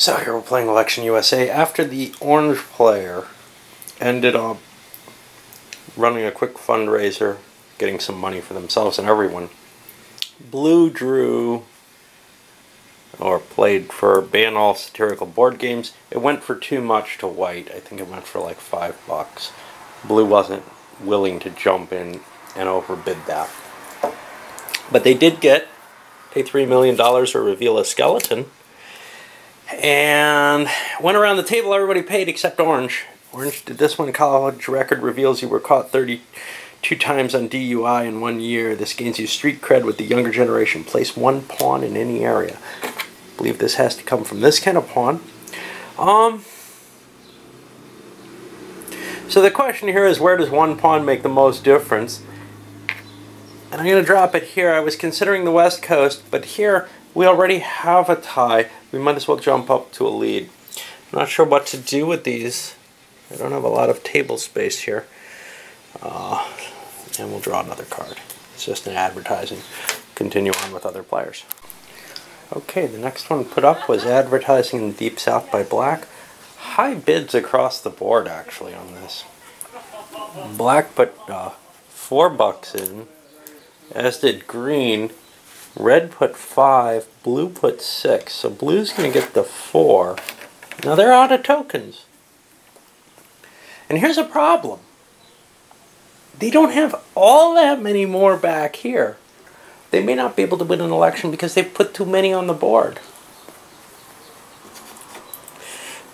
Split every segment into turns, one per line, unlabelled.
So here we're playing Election USA. After the orange player ended up running a quick fundraiser, getting some money for themselves and everyone, blue drew or played for ban all satirical board games. It went for too much to white. I think it went for like $5. Blue wasn't willing to jump in and overbid that. But they did pay $3 million or reveal a skeleton. And went around the table, everybody paid except Orange. Orange did this one. College record reveals you were caught 32 times on DUI in 1 year. This gains you street cred with the younger generation. Place one pawn in any area. I believe this has to come from this kind of pawn. So the question here is, where does one pawn make the most difference? And I'm going to drop it here. I was considering the West Coast, but here we already have a tie. We might as well jump up to a lead. I'm not sure what to do with these. I don't have a lot of table space here. And we'll draw another card. It's just an advertising. Continue on with other players. Okay, the next one put up was Advertising in the Deep South by Black. High bids across the board, actually, on this. Black put $4 in, as did Green. Red put 5, blue put 6, so blue's going to get the 4. Now they're out of tokens. And here's a problem. They don't have all that many more back here. They may not be able to win an election because they've put too many on the board.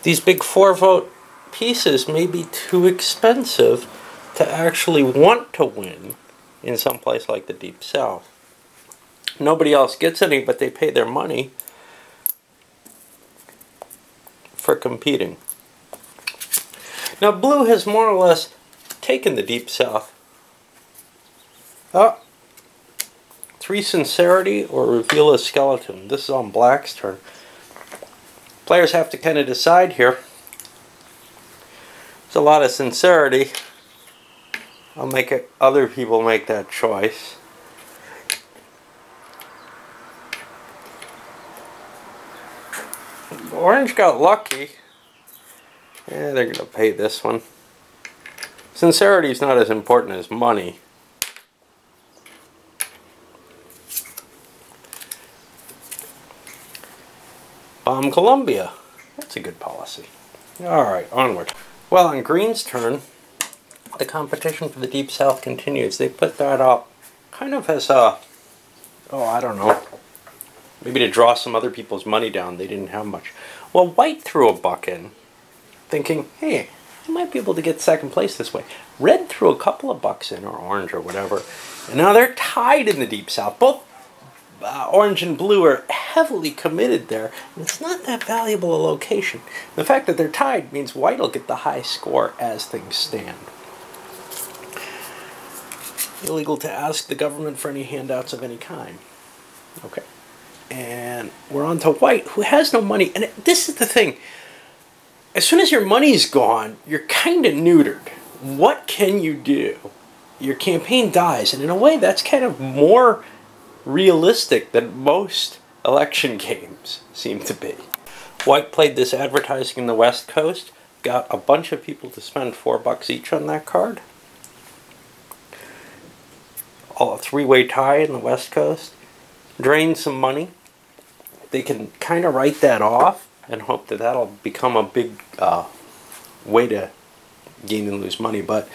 These big 4-vote pieces may be too expensive to actually want to win in some place like the Deep South. Nobody else gets any, but they pay their money for competing. Now, blue has more or less taken the Deep South. 3 Sincerity or Reveal a Skeleton. This is on Black's turn. Players have to kind of decide here. There's a lot of sincerity. I'll make it, other people make that choice. Orange got lucky. Yeah, they're going to pay this one. Sincerity is not as important as money. Bomb Columbia. That's a good policy. Alright, onward. Well, on Green's turn, the competition for the Deep South continues. They put that up kind of as a, I don't know, maybe to draw some other people's money down. They didn't have much. Well, White threw $1 in, thinking, hey, I might be able to get second place this way. Red threw a couple of bucks in, or Orange, or whatever. And now they're tied in the Deep South. Both Orange and Blue are heavily committed there. And it's not that valuable a location. The fact that they're tied means White will get the high score as things stand. Illegal to ask the government for any handouts of any kind. Okay. And we're on to White, who has no money. And this is the thing. As soon as your money's gone, you're kind of neutered. What can you do? Your campaign dies. And in a way, that's kind of more realistic than most election games seem to be. White played this Advertising in the West Coast. Got a bunch of people to spend $4 each on that card. A 3-way tie in the West Coast. Drained some money. They can kind of write that off and hope that that'll become a big way to gain and lose money. But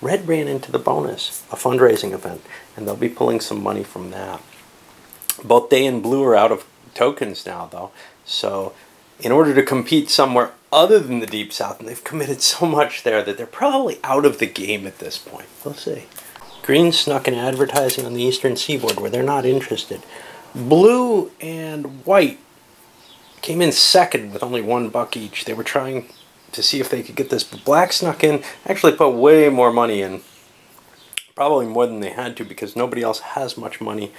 Red ran into the bonus, a fundraising event, and they'll be pulling some money from that. Both they and Blue are out of tokens now, though. So in order to compete somewhere other than the Deep South, and they've committed so much there that they're probably out of the game at this point. We'll see. Green snuck in Advertising on the Eastern Seaboard where they're not interested. Blue and White came in second with only $1 each. They were trying to see if they could get this. But Black snuck in, actually put way more money in. Probably more than they had to because nobody else has much money,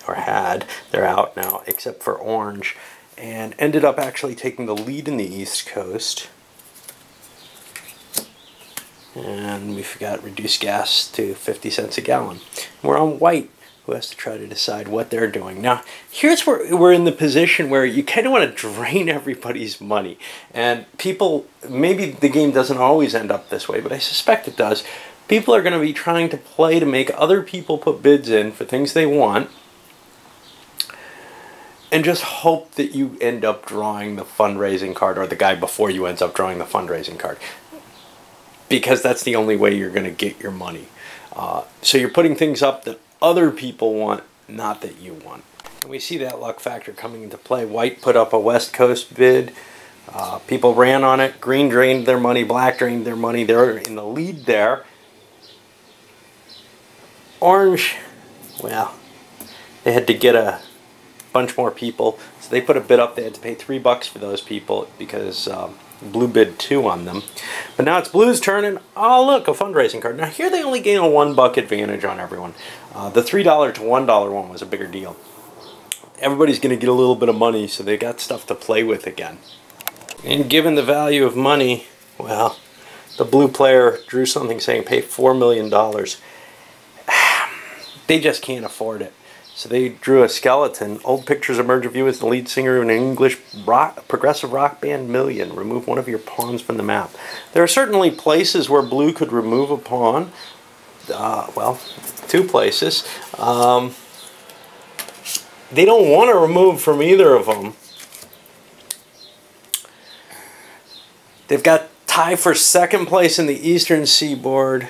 or had. They're out now, except for Orange. And ended up actually taking the lead in the East Coast. And we've got reduced gas to 50 cents a gallon. We're on White, who has to try to decide what they're doing. Now, here's where we're in the position where you kind of want to drain everybody's money. And people, maybe the game doesn't always end up this way, but I suspect it does. People are going to be trying to play to make other people put bids in for things they want, and just hope that you end up drawing the fundraising card, or the guy before you ends up drawing the fundraising card. Because that's the only way you're going to get your money. So you're putting things up that other people want, not that you want. And we see that luck factor coming into play. White put up a West Coast bid. People ran on it. Green drained their money. Black drained their money. They're in the lead there. Orange, well, they had to get a bunch more people, so they put a bid up. They had to pay $3 for those people because blue bid 2 on them. But now it's blue's turn, and oh look, a fundraising card. Now here they only gain a $1 advantage on everyone. The $3 to $1 one was a bigger deal. Everybody's going to get a little bit of money, so they got stuff to play with again. And given the value of money, well, the blue player drew something saying pay $4 million. They just can't afford it. So they drew a skeleton. Old pictures emerge of you as the lead singer of an English progressive rock band, Million. Remove one of your pawns from the map. There are certainly places where blue could remove a pawn. Well, 2 places. They don't want to remove from either of them. They've got tie for 2nd place in the Eastern Seaboard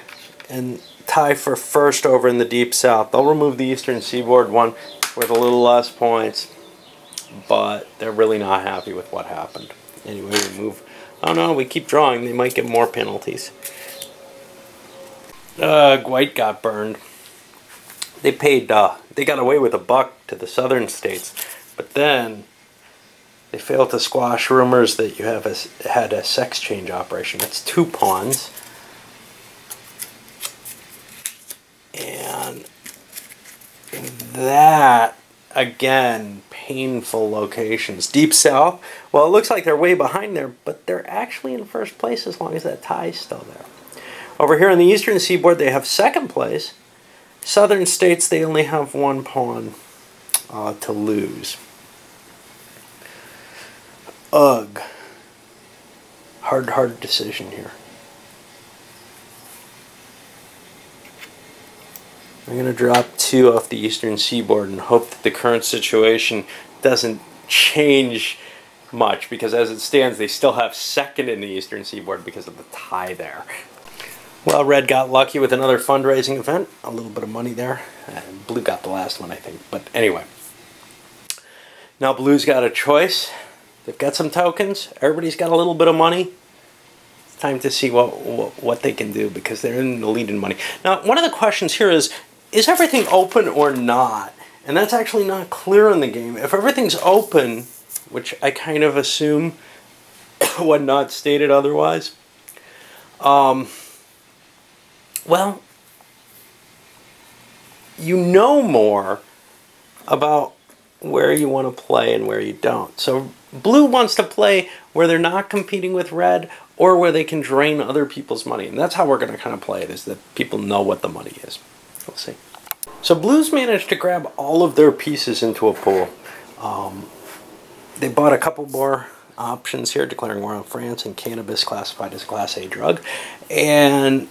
and tie for 1st over in the Deep South. They'll remove the Eastern Seaboard one with a little less points, but they're really not happy with what happened. Anyway, we move. Oh no, we keep drawing. They might get more penalties. White got burned. They paid. They got away with $1 to the southern states, but then they failed to squash rumors that you have had a sex change operation. That's 2 pawns. And that, again, painful locations. Deep South, well, it looks like they're way behind there, but they're actually in 1st place as long as that tie's still there. Over here on the Eastern Seaboard, they have 2nd place. Southern states, they only have 1 pawn to lose. Ugh. Hard decision here. I'm going to drop 2 off the Eastern Seaboard and hope that the current situation doesn't change much, because as it stands, they still have 2nd in the Eastern Seaboard because of the tie there. Well, red got lucky with another fundraising event. A little bit of money there. And blue got the last one, I think. But anyway. Now blue's got a choice. They've got some tokens. Everybody's got a little bit of money. It's time to see what they can do, because they're in the lead in money. Now, one of the questions here is everything open or not? And that's actually not clear in the game. If everything's open, which I kind of assume when not stated otherwise, well, you know more about where you want to play and where you don't. So blue wants to play where they're not competing with red, or where they can drain other people's money. And that's how we're going to kind of play it, is that people know what the money is. We'll see. So blues managed to grab all of their pieces into a pool. They bought a couple more options here, declaring war on France and cannabis classified as a Class A drug. And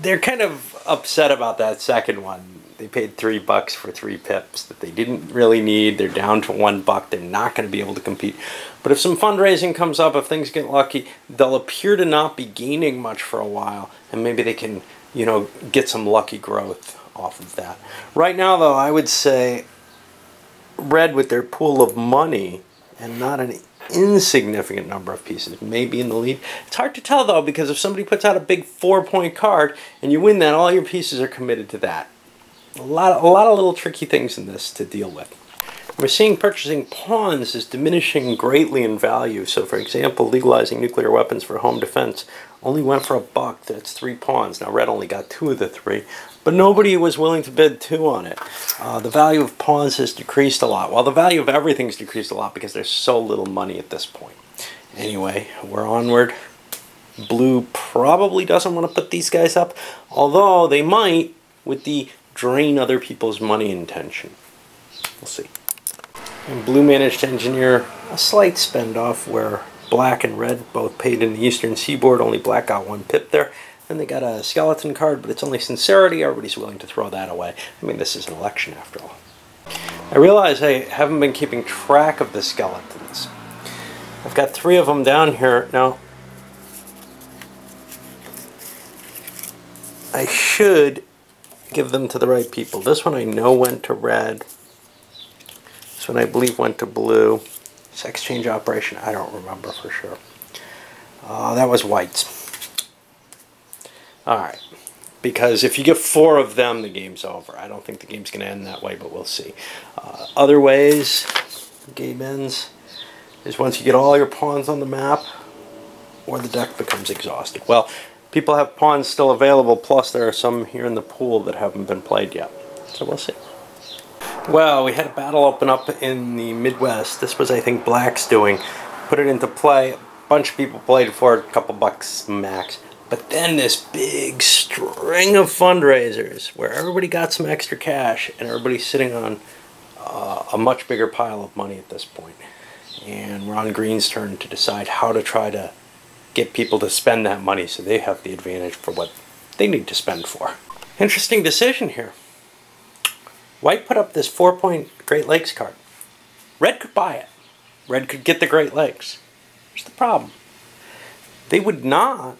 they're kind of upset about that second one. They paid $3 for 3 pips that they didn't really need. They're down to $1. They're not going to be able to compete. But if some fundraising comes up, if things get lucky, they'll appear to not be gaining much for a while. And maybe they can, you know, get some lucky growth off of that. Right now, though, I would say red, with their pool of money and not an insignificant number of pieces, may be in the lead. It's hard to tell, though, because if somebody puts out a big 4-point card and you win that, all your pieces are committed to that. A lot of little tricky things in this to deal with. We're seeing purchasing pawns is diminishing greatly in value. So, for example, legalizing nuclear weapons for home defense only went for $1. That's 3 pawns. Now, red only got 2 of the 3, but nobody was willing to bid 2 on it. The value of pawns has decreased a lot. Well, the value of everything's decreased a lot because there's so little money at this point. Anyway, we're onward. Blue probably doesn't want to put these guys up, although they might with the drain other people's money intention. We'll see. And blue managed to engineer a slight spend off where black and red both paid in the eastern seaboard. Only black got 1 pip there. Then they got a skeleton card, but it's only sincerity. Everybody's willing to throw that away. I mean, this is an election after all. I realize I haven't been keeping track of the skeletons. I've got 3 of them down here. Now, I should give them to the right people. This one I know went to red. This one I believe went to blue. Sex change operation, I don't remember for sure. That was white's. Alright. Because if you get 4 of them, the game's over. I don't think the game's going to end that way, but we'll see. Other ways the game ends is once you get all your pawns on the map, or the deck becomes exhausted. Well, people have pawns still available, plus there are some here in the pool that haven't been played yet. So we'll see. Well, we had a battle open up in the Midwest. This was, I think, Black's doing. Put it into play. A bunch of people played for it, a couple bucks max. But then this big string of fundraisers where everybody got some extra cash and everybody's sitting on a much bigger pile of money at this point. And Ron Green's turn to decide how to try to get people to spend that money so they have the advantage for what they need to spend for. Interesting decision here. White put up this 4-point Great Lakes card. Red could buy it. Red could get the Great Lakes. Here's the problem. They would not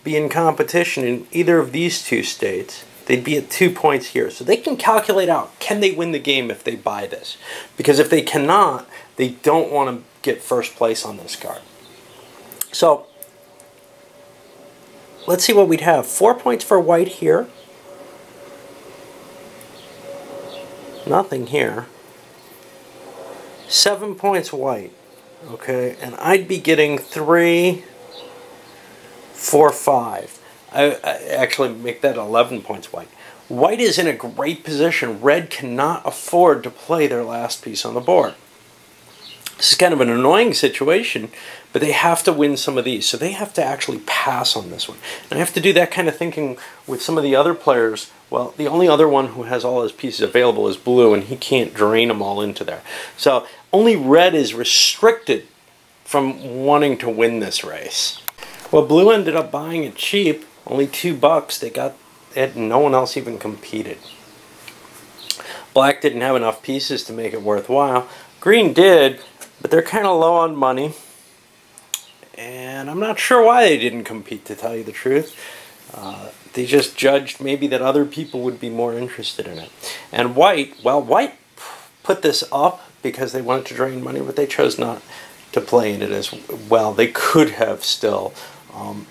be in competition in either of these 2 states. They'd be at 2 points here. So they can calculate out, can they win the game if they buy this? Because if they cannot, they don't want to get first place on this card. So, let's see what we'd have. 4 points for white here. Nothing here. 7 points white. Okay, and I'd be getting 3, 4, 5. I actually make that 11 points white. White is in a great position. Red cannot afford to play their last piece on the board. This is kind of an annoying situation, but they have to win some of these. So they have to actually pass on this one. And I have to do that kind of thinking with some of the other players. Well, the only other one who has all his pieces available is blue, and he can't drain them all into there. So only red is restricted from wanting to win this race. Well, blue ended up buying it cheap, only $2. They got it, and no one else even competed. Black didn't have enough pieces to make it worthwhile. Green did, but they're kind of low on money. And I'm not sure why they didn't compete, to tell you the truth. They just judged maybe that other people would be more interested in it. And white, well, white put this up because they wanted to drain money, but they chose not to play in it as well. They could have still.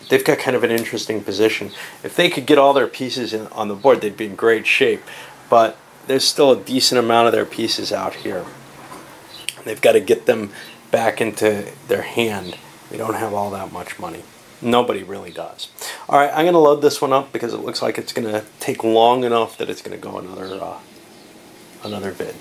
They've got kind of an interesting position. If they could get all their pieces on the board, they'd be in great shape. But there's still a decent amount of their pieces out here. They've got to get them back into their hand. They don't have all that much money. Nobody really does. All right, I'm going to load this one up because it looks like it's going to take long enough that it's going to go another vid.